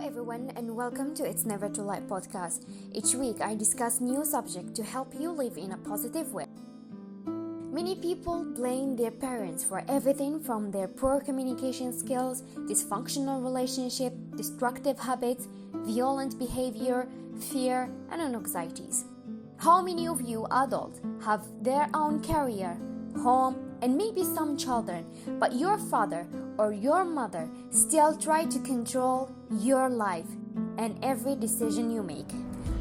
everyone, and welcome to It's Never Too Late podcast. Each week, I discuss new subject to help you live in a positive way. Many people blame their parents for everything from their poor communication skills, dysfunctional relationship, destructive habits, violent behavior, fear, and anxieties. How many of you adults have their own career, home, and maybe some children, but your father or your mother still try to control your life and every decision you make?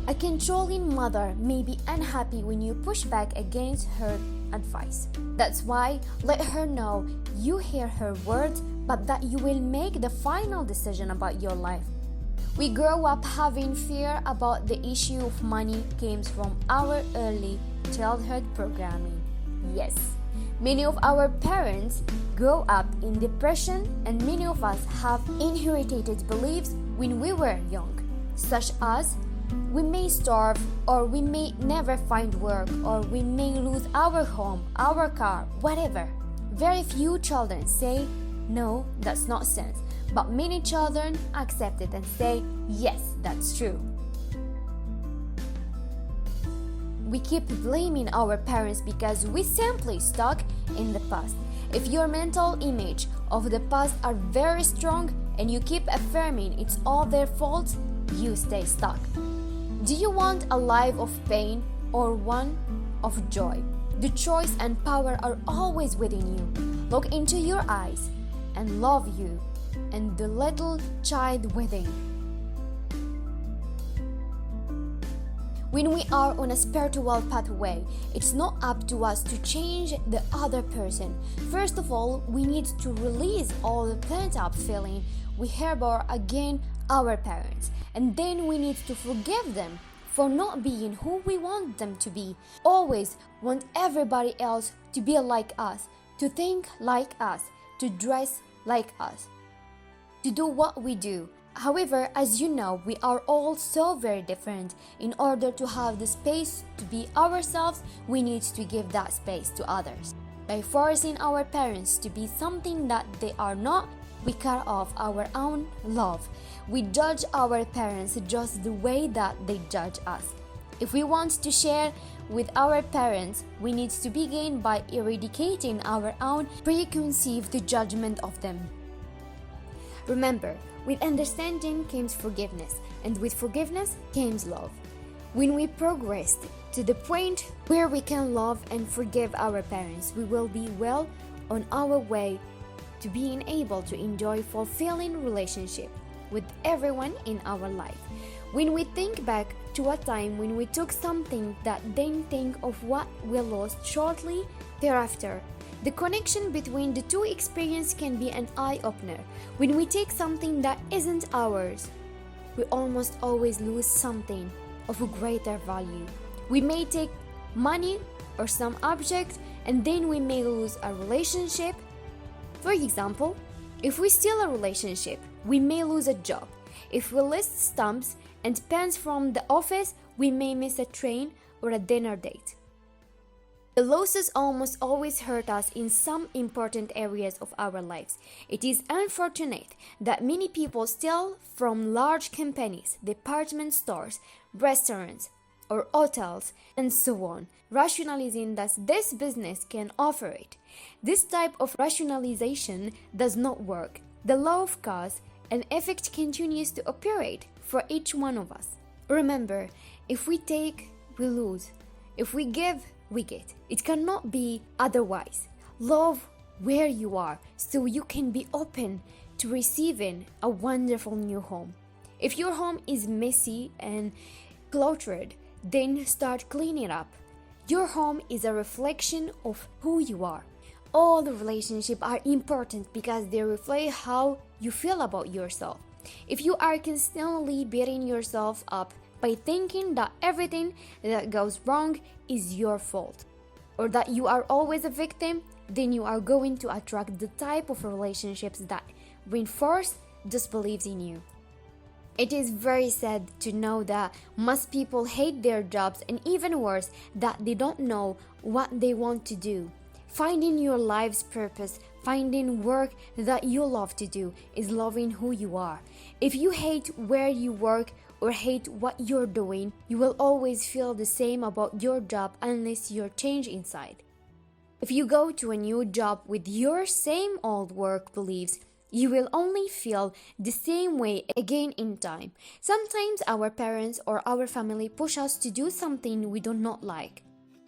A controlling mother may be unhappy when you push back against her advice. That's why let her know you hear her words, but that you will make the final decision about your life. We grow up having fear about the issue of money comes from our early childhood programming. Yes. Many of our parents grow up in depression, and many of us have inherited beliefs when we were young, such as we may starve, or we may never find work, or we may lose our home, our car, whatever. Very few children say, no, that's not sense, but many children accept it and say, yes, that's true. We keep blaming our parents because we simply stuck in the past. If your mental image of the past are very strong and you keep affirming it's all their fault, you stay stuck. Do you want a life of pain or one of joy? The choice and power are always within you. Look into your eyes and love you and the little child within. When we are on a spiritual pathway, it's not up to us to change the other person. First of all, we need to release all the pent-up feeling we harbor against our parents. And then we need to forgive them for not being who we want them to be. Always want everybody else to be like us, to think like us, to dress like us, to do what we do. However, as you know, we are all so very different. In order to have the space to be ourselves, we need to give that space to others. By forcing our parents to be something that they are not, we cut off our own love. We judge our parents just the way that they judge us. If we want to share with our parents, we need to begin by eradicating our own preconceived judgment of them. Remember, with understanding comes forgiveness, and with forgiveness comes love. When we progress to the point where we can love and forgive our parents, we will be well on our way to being able to enjoy fulfilling relationship with everyone in our life. When we think back to a time when we took something that then think of what we lost shortly thereafter, the connection between the two experiences can be an eye-opener. When we take something that isn't ours, we almost always lose something of a greater value. We may take money or some object, and then we may lose a relationship. For example, if we steal a relationship, we may lose a job. If we list stamps and pens from the office, we may miss a train or a dinner date. The losses almost always hurt us in some important areas of our lives. It is unfortunate that many people steal from large companies, department stores, restaurants, or hotels, and so on, rationalizing that this business can offer it. This type of rationalization does not work. The law of cause and effect continues to operate for each one of us. Remember, if we take, we lose. If we give, we get. It cannot be otherwise. Love where you are so you can be open to receiving a wonderful new home. If your home is messy and cluttered, then start cleaning up. Your home is a reflection of who you are. All the relationships are important because they reflect how you feel about yourself. If you are constantly beating yourself up by thinking that everything that goes wrong is your fault, or that you are always a victim, then you are going to attract the type of relationships that reinforce disbeliefs in you. It is very sad to know that most people hate their jobs, and even worse, that they don't know what they want to do. Finding your life's purpose, finding work that you love to do, is loving who you are. If you hate where you work or hate what you're doing, you will always feel the same about your job unless you're changed inside. If you go to a new job with your same old work beliefs, you will only feel the same way again in time. Sometimes our parents or our family push us to do something we do not like,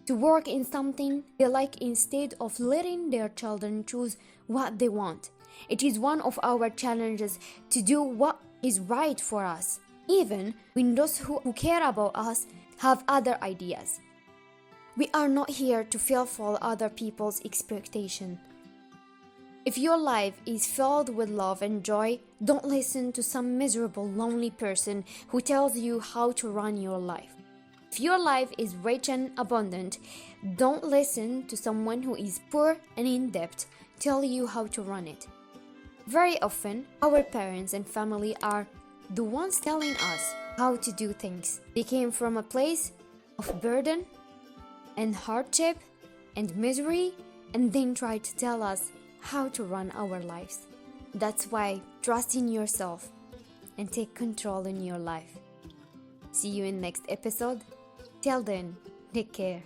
to work in something they like instead of letting their children choose what they want. It is one of our challenges to do what is right for us, even when those who care about us have other ideas. We are not here to fulfill other people's expectation. If your life is filled with love and joy, don't listen to some miserable, lonely person who tells you how to run your life. If your life is rich and abundant, don't listen to someone who is poor and in debt tell you how to run it. Very often, our parents and family are the ones telling us how to do things. They came from a place of burden and hardship and misery, and then try to tell us how to run our lives. That's why trust in yourself and take control in your life. See you in next episode. Till then, take care.